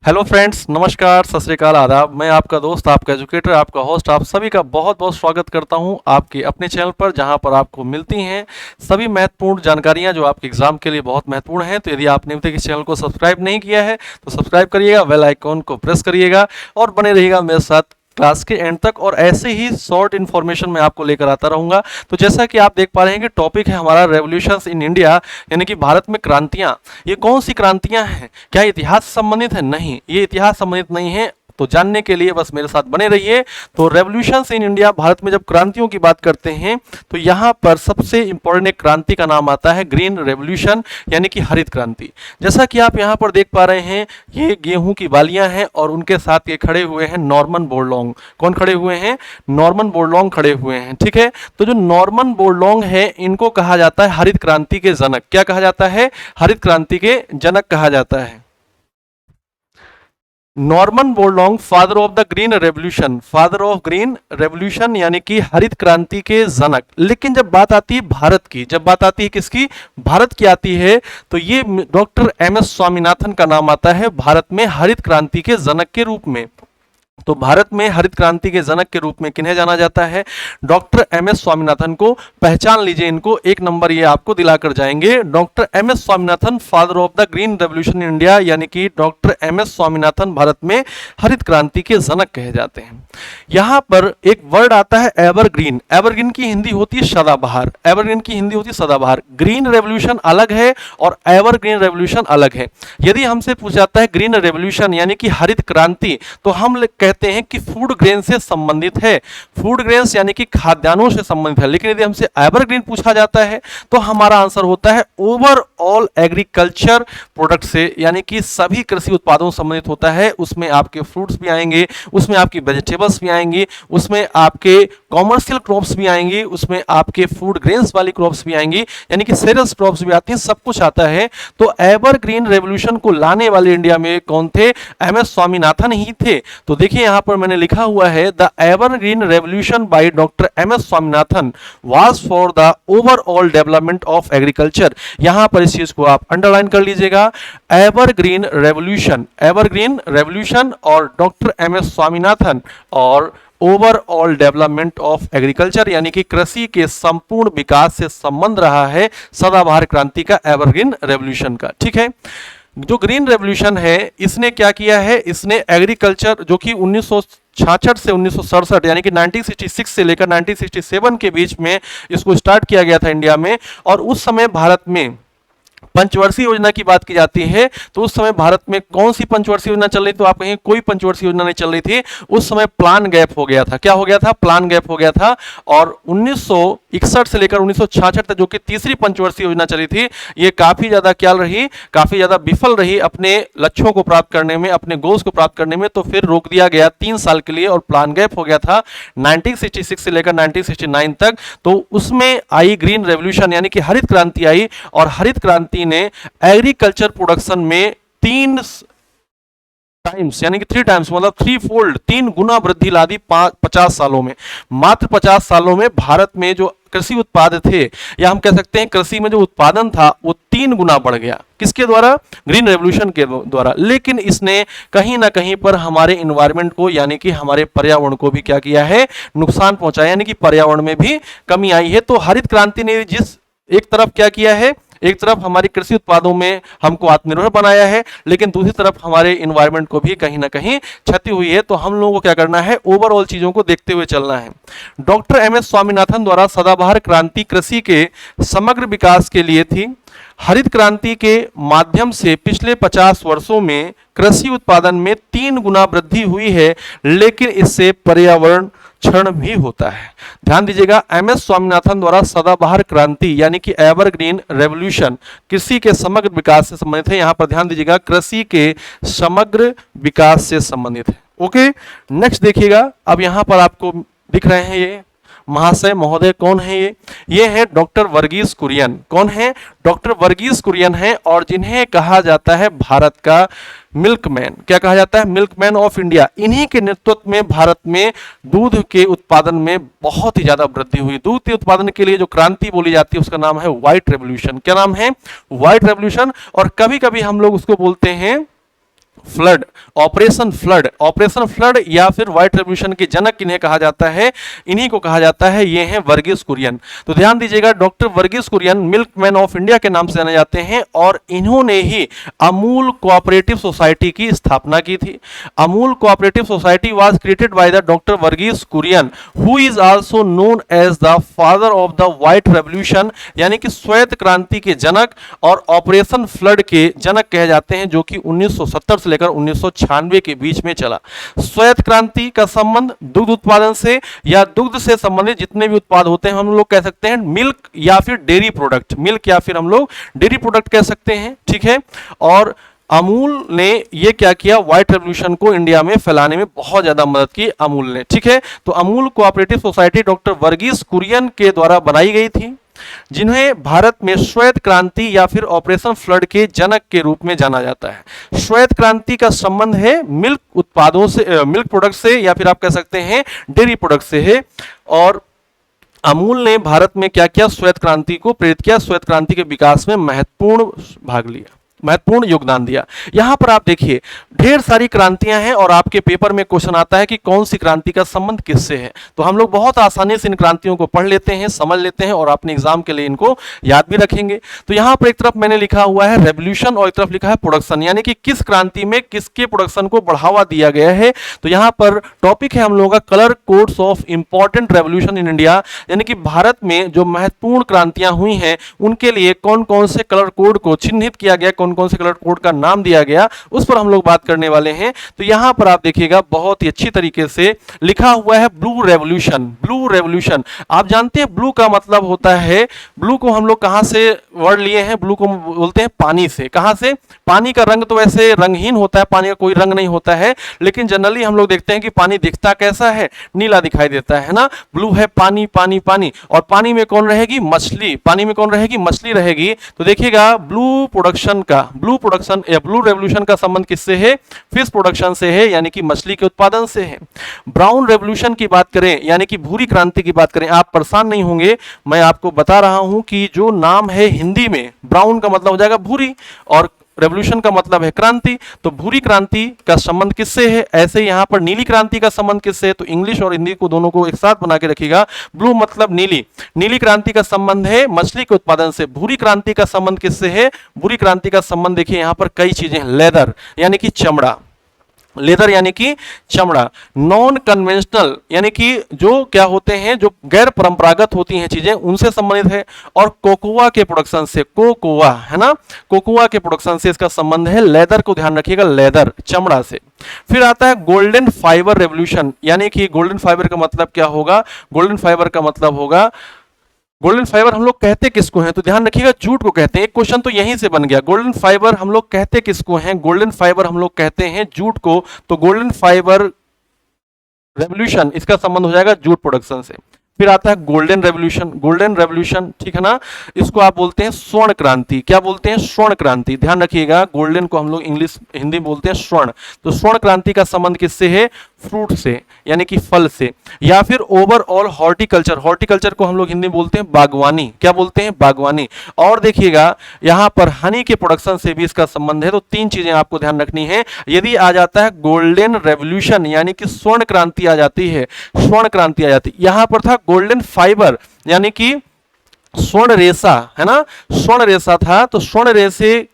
Hello friends, नमस्कार, सत श्री अकाल, आदाब। मैं आपका दोस्त, आपका एजुकेटर, आपका होस्ट, आप सभी का बहुत बहुत स्वागत करता हूं आपके अपने चैनल पर, जहां पर आपको मिलती हैं सभी महत्वपूर्ण जानकारियां जो आपके एग्जाम के लिए बहुत महत्वपूर्ण हैं। तो यदि आपने अभी तक इस चैनल को सब्सक्राइब नहीं किया है तो सब्सक्राइब करिएगा, बेल आइकॉन को प्रेस करिएगा और बने रहिएगा मेरे साथ क्लास के एंड तक। और ऐसे ही शॉर्ट इन्फॉर्मेशन मैं आपको लेकर आता रहूंगा। तो जैसा कि आप देख पा रहे हैं कि टॉपिक है हमारा रेवोल्यूशंस इन इंडिया, यानी कि भारत में क्रांतियां। ये कौन सी क्रांतियां हैं? क्या इतिहास से संबंधित है? नहीं, ये इतिहास संबंधित नहीं है। तो जानने के लिए बस मेरे साथ बने रहिए। तो रेवोल्यूशंस इन इंडिया, भारत में जब क्रांतियों की बात करते हैं तो यहाँ पर सबसे इंपॉर्टेंट एक क्रांति का नाम आता है ग्रीन रेवोल्यूशन, यानी कि हरित क्रांति। जैसा कि आप यहाँ पर देख पा रहे हैं, ये गेहूं की बालियां हैं और उनके साथ ये खड़े हुए हैं नॉर्मन बोरलॉन्ग। कौन खड़े हुए हैं? नॉर्मन बोरलॉन्ग खड़े हुए हैं। ठीक है, तो जो नॉर्मन बोरलॉन्ग है, इनको कहा जाता है हरित क्रांति के जनक। क्या कहा जाता है? हरित क्रांति के जनक कहा जाता है। Norman Borlaug, father of the green revolution, father of green revolution यानी कि हरित क्रांति के जनक। लेकिन जब बात आती है भारत की, जब बात आती है किसकी? भारत की आती है, तो ये डॉक्टर एम.एस. स्वामीनाथन का नाम आता है भारत में हरित क्रांति के जनक के रूप में। तो भारत में हरित क्रांति के जनक के रूप में किन्हें जाना जाता है? Doctor MS. स्वामीनाथन को। पहचान लीजिए इनको, एक नंबर ये आपको दिलाकर जाएंगे। Doctor MS. Swaminathan, father of the green revolution in India, यानी कि डॉक्टर एम.एस. स्वामीनाथन भारत में हरित क्रांति के जनक कहे जाते हैं। यहां पर एक वर्ड आता है एवरग्रीन। एवरग्रीन की हिंदी होती है सदाबहार। एवरग्रीन की हिंदी होती है सदाबहार। ग्रीन रेवोल्यूशन अलग है और एवरग्रीन रेवोल्यूशन अलग है। यदि हमसे पूछा जाता है ग्रीन रेवोल्यूशन यानी कि हरित क्रांति, तो हम कहते हैं कि फूड ग्रेन से संबंधित है। फूड ग्रेन्स यानी कि खाद्यान्नों से संबंधित है। लेकिन यदि हमसे एवरग्रीन पूछा जाता है तो हमारा आंसर होता है ओवरऑल एग्रीकल्चर प्रोडक्ट से, यानी कि सभी कृषि उत्पादों से संबंधित होता है। उसमें आपके फ्रूट्स भी आएंगे, उसमें आपकी वेजिटेबल्स भी आएंगी, उसमें आपके कॉमर्शियल क्रॉप्स भी आएंगी, उसमें आपके फूड ग्रेन्स वाली क्रॉप्स भी आएंगी, यानी कि सीरियल्स क्रॉप्स भी आती हैं, सब कुछ आता है। तो एवरग्रीन रेवोल्यूशन को लाने वाले इंडिया में कौन थे? एम.एस. स्वामीनाथन ही थे। तो देखिए यहां पर मैंने लिखा हुआ है the evergreen revolution by doctor MS. Swaminathan was for the overall development of agriculture. यहां पर इस चीज को आप अंडरलाइन कर लीजिएगा। एवरग्रीन रेवोल्यूशन, एवरग्रीन रेवोल्यूशन और डॉक्टर एम.एस. स्वामीनाथन और ओवरऑल डेवलपमेंट ऑफ एग्रीकल्चर, यानी कि कृषि के संपूर्ण विकास से संबंध रहा है सदाबहार क्रांति का, एवरग्रीन रेवोल्यूशन का। ठीक है, जो ग्रीन रेवोल्यूशन है इसने क्या किया है? इसने एग्रीकल्चर, जो कि 1966 से 1967 यानी कि 1966 से लेकर 1967 के बीच में इसको स्टार्ट किया गया था इंडिया में। और उस समय भारत में पंचवर्षीय योजना की बात की जाती है, तो उस समय भारत में कौन सी पंचवर्षीय योजना चल रही थी? तो आप कहेंगे कोई पंचवर्षीय योजना नहीं चल रही थी। उस समय प्लान गैप हो गया था। क्या हो गया था? प्लान गैप हो गया था। और 1961 से लेकर 1966 तक जो कि तीसरी पंचवर्षीय योजना चली थी, ये काफी ज्यादा क्या रही? काफी ज्यादा विफल रही अपने लक्ष्यों को प्राप्त करने में, अपने गोल्स को प्राप्त करने में। तो फिर रोक दिया गया 3 साल के लिए और प्लान गैप हो गया था 1966 से लेकर 1969 तक। तो उसमें आई ग्रीन रेवोल्यूशन, यानी कि हरित क्रांति आई। और हरित क्रांति ने एग्रीकल्चर प्रोडक्शन में 3 टाइम्स, यानी कि 3 टाइम्स मतलब 3 फोल्ड, 3 गुना वृद्धि ला दी 50 सालों में। मात्र 50 सालों में भारत में जो कृषि उत्पाद थे, या हम कह सकते हैं कृषि में जो उत्पादन था, वो 3 गुना बढ़ गया। किसके द्वारा? ग्रीन रेवोल्यूशन के द्वारा। लेकिन इसने कहीं ना कहीं पर हमारे इन्वायरमेंट को, यानी कि हमारे पर्यावरण को भी क्या किया है? नुकसान पहुंचाया, यानी कि पर्यावरण में भी कमी आई है। तो हरित क्रांति ने जिस एक तरफ क्या किया है? एक तरफ हमारी कृषि उत्पादों में हमको आत्मनिर्भर बनाया है, लेकिन दूसरी तरफ हमारे इन्वायरमेंट को भी कहीं ना कहीं क्षति हुई है। तो हम लोगों को क्या करना है? ओवरऑल चीजों को देखते हुए चलना है। Doctor MS. स्वामीनाथन द्वारा सदाबहार क्रांति कृषि के समग्र विकास के लिए थी। हरित क्रांति के माध्यम से पिछले 50 वर्षों में कृषि उत्पादन में 3 गुना वृद्धि हुई है, लेकिन इससे पर्यावरण क्षरण भी होता है। ध्यान दीजिएगा, एम.एस. स्वामीनाथन द्वारा सदाबहार क्रांति यानी कि एवरग्रीन रेवोल्यूशन कृषि के समग्र विकास से संबंधित है। यहां पर ध्यान दीजिएगा, कृषि के समग्र विकास से संबंधित है। ओके, नेक्स्ट देखिएगा। अब यहां पर आपको दिख रहे हैं ये महाशय महोदय, कौन है ये है डॉक्टर वर्गीस कुरियन। कौन है? डॉक्टर वर्गीस कुरियन है, और जिन्हें कहा जाता है भारत का मिल्कमैन। क्या कहा जाता है? Milkman of India. इन्हीं के नेतृत्व में भारत में दूध के उत्पादन में बहुत ही ज्यादा वृद्धि हुई। दूध के उत्पादन के लिए जो क्रांति बोली जाती है उसका नाम है व्हाइट रेवोल्यूशन। क्या नाम है? White revolution. और कभी कभी हम लोग उसको बोलते हैं फ्लड, ऑपरेशन फ्लड या फिर व्हाइट रेवोल्यूशन के जनक किन्हें कहा जाता है, इन्हीं को कहा जाता है, ये हैं वर्गीस कुरियन। तो ध्यान दीजिएगा, doctor Verghese Kurien milkman of India के नाम से जाने जाते हैं और इन्होंने ही अमूल कोऑपरेटिव सोसाइटी की स्थापना की थी। Amul cooperative society was created by the doctor Verghese Kurien who is also known as the father of the white revolution, यानी कि श्वेत क्रांति के जनक और ऑपरेशन फ्लड के जनक कहे जाते हैं, जो कि 1970 से लेकर 1996 के बीच में चला। श्वेत क्रांति का संबंध दुग्ध उत्पादन से या दुग्ध से संबंधित जितने भी उत्पाद होते हैं, हम लोग कह सकते हैं मिल्क या फिर डेयरी प्रोडक्ट, मिल्क या फिर हम लोग डेयरी प्रोडक्ट कह सकते हैं, ठीक है। और अमूल ने ये क्या किया, व्हाइट रेवोल्यूशन को इंडिया में फैलाने में बहुत ज्यादा मदद की अमूल ने, ठीक है। तो Amul cooperative society doctor Verghese Kurien के द्वारा बनाई गई थी, जिन्हें भारत में श्वेत क्रांति या फिर ऑपरेशन फ्लड के जनक के रूप में जाना जाता है। श्वेत क्रांति का संबंध है मिल्क उत्पादों से, मिल्क प्रोडक्ट से या फिर आप कह सकते हैं डेयरी प्रोडक्ट से है। और अमूल ने भारत में क्या किया, श्वेत क्रांति को प्रेरित किया, श्वेत क्रांति के विकास में महत्वपूर्ण भाग लिया, महत्वपूर्ण योगदान दिया। यहां पर आप देखिए ढेर सारी क्रांतियां हैं और आपके पेपर में क्वेश्चन आता है कि कौन सी क्रांति का संबंध किससे है। तो हम लोग बहुत आसानी से इन क्रांतियों को पढ़ लेते हैं, समझ लेते हैं और अपने एग्जाम के लिए इनको याद भी रखेंगे। तो यहां पर एक तरफ मैंने लिखा हुआ है रेवोल्यूशन और एक तरफ लिखा है प्रोडक्शन, यानी कि किस क्रांति में किसके प्रोडक्शन को बढ़ावा दिया गया है। तो यहां पर टॉपिक है हम लोगों का colour codes of important revolution in India, यानी कि भारत में जो महत्वपूर्ण क्रांतियां हुई हैं उनके लिए कौन कौन से कलर कोड को चिन्हित किया गया, कौन कौन से कलर कोड का नाम दिया गया, उस पर हम लोग बात करने वाले हैं। तो यहां पर आप देखिएगा बहुत ही अच्छी तरीके से लिखा हुआ है ब्लू रेवोल्यूशन। ब्लू रेवोल्यूशन, आप जानते हैं ब्लू का मतलब होता है, ब्लू को हम लोग कहां से वर्ड लिए हैं, ब्लू को बोलते हैं पानी से। कहां से? पानी का रंग तो वैसे रंगहीन होता है, पानी का कोई रंग नहीं होता है, लेकिन जनरली हम लोग देखते हैं कि पानी दिखता कैसा है, नीला दिखाई देता है ना। ब्लू है पानी, पानी पानी, और पानी में कौन रहेगी, मछली। पानी में कौन रहेगी, मछली रहेगी। तो देखिएगा ब्लू प्रोडक्शन का, ब्लू प्रोडक्शन या ब्लू रेवोल्यूशन का संबंध किससे है, फिश प्रोडक्शन से है, यानी कि मछली के उत्पादन से है। ब्राउन रेवोल्यूशन की बात करें, यानी कि भूरी क्रांति की बात करें, आप परेशान नहीं होंगे, मैं आपको बता रहा हूं कि जो नाम है हिंदी में, ब्राउन का मतलब हो जाएगा भूरी और रेवोल्यूशन का मतलब है क्रांति। तो भूरी क्रांति का संबंध किससे है, ऐसे यहां पर नीली क्रांति का संबंध किससे है, तो इंग्लिश और हिंदी को दोनों को एक साथ बना के रखिएगा। ब्लू मतलब नीली, नीली क्रांति का संबंध है मछली के उत्पादन से। भूरी क्रांति का संबंध किससे है, भूरी क्रांति का संबंध देखिए यहां पर कई चीजें, लेदर यानी कि चमड़ा, लेदर यानी कि चमड़ा, नॉन कन्वेंशनल यानी कि जो क्या होते हैं, जो गैर परंपरागत होती हैं चीजें, उनसे संबंधित है। और कोकोआ के प्रोडक्शन से, कोकोआ है ना, कोकोआ के प्रोडक्शन से इसका संबंध है। लेदर को ध्यान रखिएगा, लेदर चमड़ा से। फिर आता है गोल्डन फाइबर रेवोल्यूशन, यानी कि गोल्डन फाइबर का मतलब क्या होगा, गोल्डन फाइबर का मतलब होगा, गोल्डन फाइबर हम लोग कहते किसको हैं, तो ध्यान रखिएगा जूट को कहते हैं। एक क्वेश्चन तो यहीं से बन गया, गोल्डन फाइबर हम लोग कहते किसको हैं, गोल्डन फाइबर हम लोग कहते हैं जूट को। तो गोल्डन फाइबर रेवोल्यूशन, इसका संबंध हो जाएगा जूट प्रोडक्शन से। फिर आता है गोल्डन रेवोल्यूशन, गोल्डन रेवोल्यूशन, ठीक है ना, इसको आप बोलते हैं स्वर्ण क्रांति। क्या बोलते हैं, स्वर्ण क्रांति। ध्यान रखिएगा गोल्डन को हम लोग इंग्लिश हिंदी में बोलते हैं स्वर्ण। तो स्वर्ण क्रांति का संबंध किससे है, फ्रूट से यानी कि फल से। या फिर ओवरऑल हॉर्टिकल्चर, हॉर्टिकल्चर को हम लोग हिंदी में बोलते हैं बागवानी। क्या बोलते हैं, बागवानी। और देखिएगा यहां पर हनी के प्रोडक्शन से भी इसका संबंध है। तो तीन चीजें आपको ध्यान रखनी है। यदि आ जाता है गोल्डन रेवोल्यूशन यानी कि स्वर्ण क्रांति आ जाती है, स्वर्ण क्रांति आ जाती, यहां पर था गोल्डन फाइबर यानी कि स्वर्ण रेशा, है ना, स्वर्ण रेशा था। तो स्वर्ण रेशे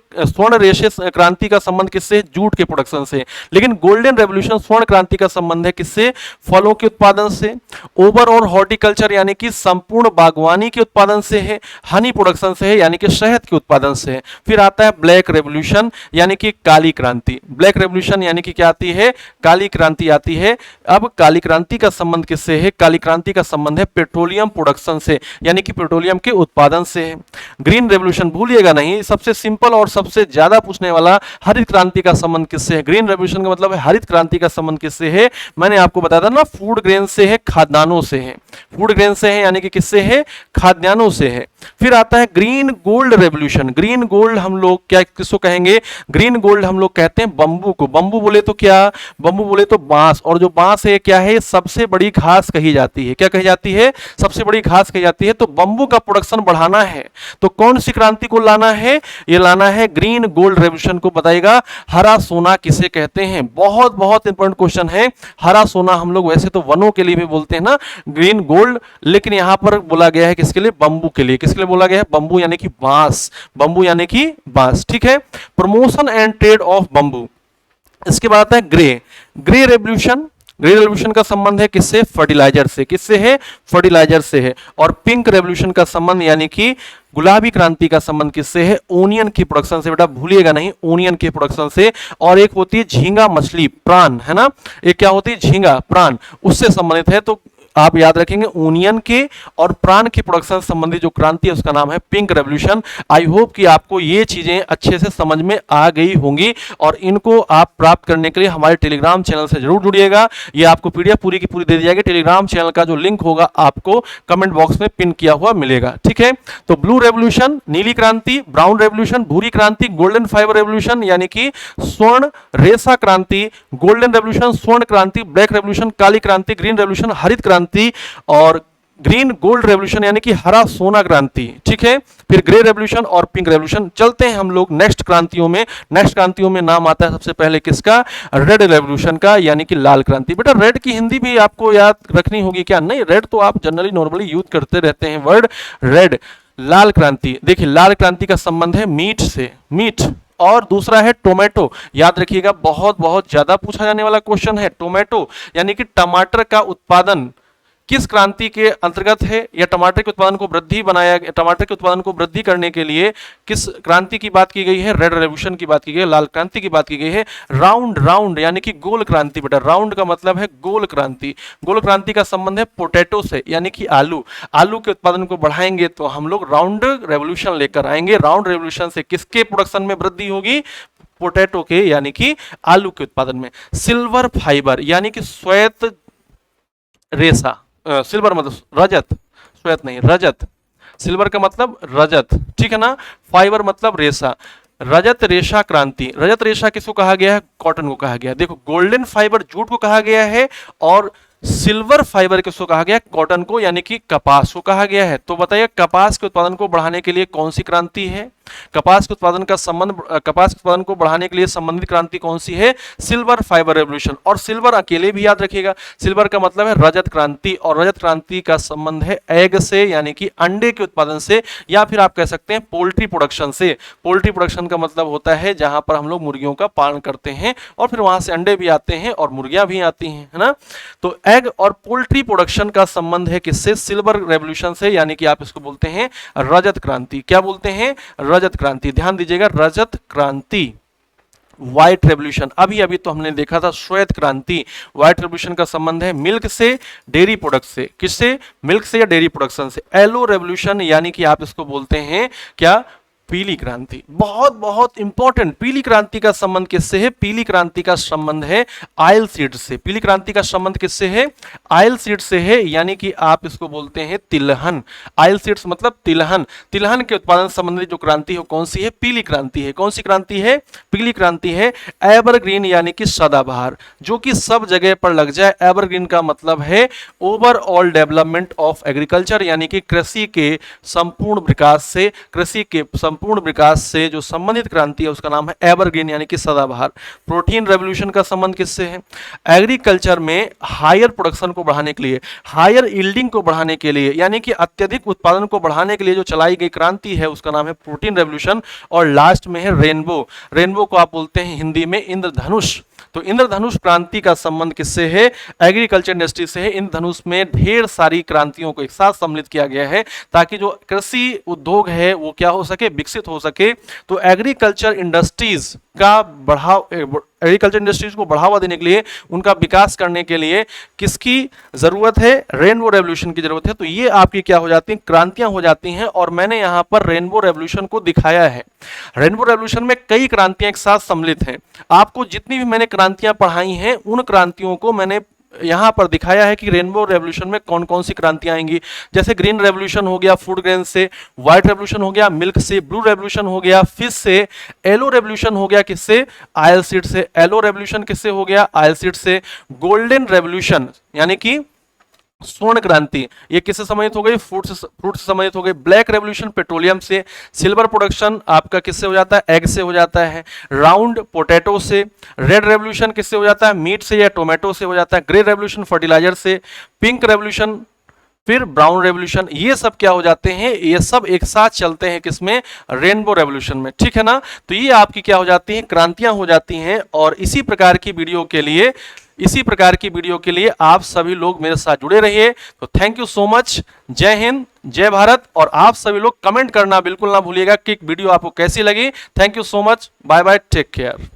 क्रांति का संबंध किससे, जूट के प्रोडक्शन से। लेकिन गोल्डन रेवोल्यूशन स्वर्ण क्रांति का संबंध है किससे, फलों के उत्पादन से। ओवरऑल हॉर्टिकल्चर यानी कि संपूर्ण बागवानी के उत्पादन से है। हनी प्रोडक्शन से है यानी कि शहद के उत्पादन से है। फिर आता है ब्लैक रेवोल्यूशन यानी कि काली क्रांति। ब्लैक रेवोल्यूशन यानी कि क्या आती है, काली क्रांति आती है। अब काली क्रांति का संबंध किससे है, काली क्रांति का संबंध है पेट्रोलियम प्रोडक्शन से यानी कि पेट्रोलियम के उत्पादन से है। ग्रीन रेवोल्यूशन भूलिएगा नहीं, सबसे सिंपल और सबसे ज्यादा पूछने वाला, हरित क्रांति का संबंध किससे है। ग्रीन रेवोल्यूशन का मतलब है हरित क्रांति का संबंध किससे है, मैंने आपको बताया था ना, फूड ग्रेन से है, खाद्यान्नों से है। फूड ग्रेन से है यानी कि किससे है, खाद्यान्नों से है। फिर आता है green gold revolution. Green gold हम लोग क्या किसको कहेंगे? ग्रीन गोल्ड हम लोग कहते हैं बंबू को। बंबू बोले तो क्या? बंबू बोले तो बांस, और जो बांस है क्या है? सबसे बड़ी घास कही जाती है। क्या कही जाती है? सबसे बड़ी घास कही जाती है। तो बंबू का प्रोडक्शन बढ़ाना है तो कौन सी क्रांति को लाना है? ये लाना है ग्रीन गोल्ड रेवोल्यूशन को। बताइएगा हरा सोना किसे कहते हैं? बहुत बहुत इंपॉर्टेंट क्वेश्चन है। हरा सोना हम लोग वैसे तो वनों के लिए भी बोलते हैं ना ग्रीन गोल्ड, लेकिन यहां पर बोला गया है किसके लिए? बंबू के लिए। किसके लिए बोला गया है? बंबू यानी कि बांस। बंबू यानी कि बांस, ठीक है। Promotion and trade off bamboo. इसके बाद आता है grey. Grey revolution. Grey revolution का संबंध है किससे? फर्टिलाइजर से। किससे है? फर्टिलाइजर से है। और पिंक रेवोल्यूशन का संबंध यानी कि गुलाबी क्रांति का संबंध किससे है? ओनियन की प्रोडक्शन से। बेटा भूलिएगा नहीं, ओनियन के प्रोडक्शन से। और एक होती है झींगा मछली, प्राण, है ना? एक क्या होती है? झींगा, प्राण, उससे संबंधित है। तो आप याद रखेंगे ओनियन के और प्राण के प्रोडक्शन संबंधी जो क्रांति है उसका नाम है पिंक रेवोल्यूशन। आई होप कि आपको ये चीजें अच्छे से समझ में आ गई होंगी, और इनको आप प्राप्त करने के लिए हमारे टेलीग्राम चैनल से जरूर जुड़िएगा। ये आपको पीडीएफ पूरी की पूरी दे दी जाएगी। टेलीग्राम चैनल का जो लिंक होगा आपको कमेंट बॉक्स में पिन किया हुआ मिलेगा, ठीक है। तो ब्लू रेवोल्यूशन नीली क्रांति, ब्राउन रेवोल्यूशन भूरी क्रांति, गोल्डन फाइबर रेवोल्यूशन यानी कि स्वर्ण रेशा क्रांति, गोल्डन रेवोल्यूशन स्वर्ण क्रांति, ब्लैक रेवोल्यूशन काली क्रांति, ग्रीन रेवोल्यूशन हरित क्रांति, और ग्रीन गोल्ड रेवोल्यूशन यानी कि हरा सोना क्रांति, ठीक है। फिर ग्रे रेवोल्यूशन और पिंक रेवोल्यूशन। चलते हैं हम लोग नेक्स्ट क्रांतियों में। नेक्स्ट क्रांतियों में नाम आता है सबसे पहले किसका? रेड रेवोल्यूशन का, यानी कि लाल क्रांति। बेटा रेड की हिंदी भी आपको याद रखनी होगी क्या? नहीं, रेड तो आप जनरली नॉर्मली यूज करते रहते हैं वर्ड रेड। लाल क्रांति, देखिए लाल क्रांति का संबंध है मीट से, मीट। और दूसरा है टोमेटो। याद रखिएगा बहुत बहुत ज्यादा पूछा जाने वाला क्वेश्चन है। टोमेटो यानी कि टमाटर का उत्पादन किस क्रांति के अंतर्गत है, या टमाटर के उत्पादन को वृद्धि बनाया, टमाटर के उत्पादन को वृद्धि करने के लिए किस क्रांति की बात की गई है? रेड रेवोल्यूशन की बात की गई है, लाल क्रांति की बात की गई है। राउंड राउंड यानी कि गोल क्रांति। बेटा राउंड का मतलब है गोल क्रांति। गोल क्रांति का संबंध है पोटैटो से, यानी कि आलू। आलू के उत्पादन को बढ़ाएंगे तो हम लोग राउंड रेवोल्यूशन लेकर आएंगे। राउंड रेवोल्यूशन से किसके प्रोडक्शन में वृद्धि होगी? पोटैटो के, यानी कि आलू के उत्पादन में। सिल्वर फाइबर यानी कि श्वेत रेशा, सिल्वर मतलब रजत, श्वेत नहीं रजत। सिल्वर का मतलब रजत, ठीक है ना। फाइबर मतलब रेशा। रजत रेशा क्रांति। रजत रेशा किसको कहा गया है? कॉटन को कहा गया है। देखो गोल्डन फाइबर जूट को कहा गया है, और सिल्वर फाइबर किसको कहा गया? कॉटन को, यानी कि कपास को कहा गया है। तो बताइए कपास के उत्पादन को बढ़ाने के लिए कौन सी क्रांति है? कपास के उत्पादन का संबंध, कपास के उत्पादन को बढ़ाने के लिए संबंधित क्रांति कौन सी है? Silver fibre revolution. और सिल्वर अकेले भी याद रखिएगा, सिल्वर का मतलब है रजत क्रांति, और रजत क्रांति का संबंध है एग से, यानी कि अंडे के उत्पादन से, या फिर आप कह सकते हैं पोल्ट्री प्रोडक्शन से। पोल्ट्री प्रोडक्शन का मतलब होता है जहां पर हम लोग मुर्गियों का पालन करते हैं और फिर वहां से अंडे भी आते हैं और मुर्गियां भी आती हैं, है ना। तो एग और पोल्ट्री प्रोडक्शन का संबंध है किससे? सिल्वर रेवोल्यूशन से, यानी कि आप इसको बोलते हैं रजत क्रांति। क्या बोलते हैं? रजत क्रांति। ध्यान दीजिएगा रजत क्रांति। व्हाइट रेवोल्यूशन, अभी अभी तो हमने देखा था श्वेत क्रांति। व्हाइट रेवोल्यूशन का संबंध है मिल्क से, डेयरी प्रोडक्ट से। किससे? मिल्क से या डेयरी प्रोडक्शन से। येलो रेवोल्यूशन यानी कि आप इसको बोलते हैं क्या? पीली क्रांति। बहुत बहुत इंपॉर्टेंट। पीली क्रांति का संबंध किससे है? पीली क्रांति का संबंध है आयल सीड से। पीली क्रांति का संबंध किससे है? आयल सीड से है, यानी कि आप इसको बोलते हैं तिलहन। आयल सीड्स मतलब तिलहन। तिलहन के उत्पादन संबंधी जो क्रांति है कौन सी है? पीली क्रांति है। कौन सी क्रांति है? पीली क्रांति है। एवरग्रीन यानी कि सदाबहार, जो कि सब जगह पर लग जाए। एवरग्रीन का मतलब है ओवरऑल डेवलपमेंट ऑफ एग्रीकल्चर, यानी कि कृषि के संपूर्ण विकास से, कृषि के संपूर्ण विकास से जो संबंधित क्रांति है उसका नाम है एवरग्रीन, यानी कि सदाबहार। प्रोटीन रेवोल्यूशन का संबंध किससे है? एग्रीकल्चर में हायर प्रोडक्शन को बढ़ाने के लिए, हायर यील्डिंग को बढ़ाने के लिए, यानी कि अत्यधिक उत्पादन को बढ़ाने के लिए जो चलाई गई क्रांति है उसका नाम है प्रोटीन रेवोल्यूशन। और लास्ट में है रेनबो। रेनबो को आप बोलते हैं हिंदी में इंद्रधनुष। तो इंद्रधनुष क्रांति का संबंध किससे है? एग्रीकल्चर इंडस्ट्री से है। इंद्रधनुष में ढेर सारी क्रांतियों को एक साथ सम्मिलित किया गया है ताकि जो कृषि उद्योग है वो क्या हो सके? विकसित हो सके। तो एग्रीकल्चर इंडस्ट्रीज का बढ़ाव, एग्रीकल्चर इंडस्ट्रीज को बढ़ावा देने के लिए, उनका विकास करने के लिए किसकी जरूरत है? रेनबो रेवोल्यूशन की जरूरत है। तो ये आपकी क्या हो जाती हैं? क्रांतियां हो जाती हैं। और मैंने यहां पर रेनबो रेवोल्यूशन को दिखाया है। रेनबो रेवोल्यूशन में कई क्रांतियां एक साथ सम्मिलित हैं। आपको जितनी भी मैंने क्रांतियां पढ़ाई हैं उन क्रांतियों को मैंने यहाँ पर दिखाया है कि रेनबो रेवोल्यूशन में कौन कौन सी क्रांतियां आएंगी। जैसे ग्रीन रेवोल्यूशन हो गया फूड ग्रेन से, व्हाइट रेवोल्यूशन हो गया मिल्क से, ब्लू रेवोल्यूशन हो गया फिश से, येलो रेवोल्यूशन हो गया किससे, ऑयल सीड से, येलो रेवोल्यूशन किससे हो गया, ऑयल सीड से, गोल्डन रेवोल्यूशन यानी कि स्वर्ण क्रांति ये किससे संबंधित हो गई, फ्रूट से संबंधित हो गई, ब्लैक रेवोल्यूशन पेट्रोलियम से, सिल्वर प्रोडक्शन आपका किससे हो जाता है, एग से हो जाता है, राउंड पोटैटो से, रेड रेवोल्यूशन किससे हो जाता है, मीट से या टोमेटो से हो जाता है, ग्रे रेवोल्यूशन फर्टिलाइजर से, पिंक रेवोल्यूशन, फिर ब्राउन रेवोल्यूशन, ये सब क्या हो जाते हैं, ये सब एक साथ चलते हैं किसमें, रेनबो रेवोल्यूशन में, ठीक है ना। तो ये आपकी क्या हो जाती हैं, क्रांतियां हो जाती हैं। और इसी प्रकार की वीडियो के लिए आप सभी लोग मेरे साथ जुड़े रहिए। तो थैंक यू सो मच, जय हिंद जय भारत। और आप सभी लोग कमेंट करना बिल्कुल ना भूलिएगा कि वीडियो आपको कैसी लगी। Thank you so much, bye bye, take care.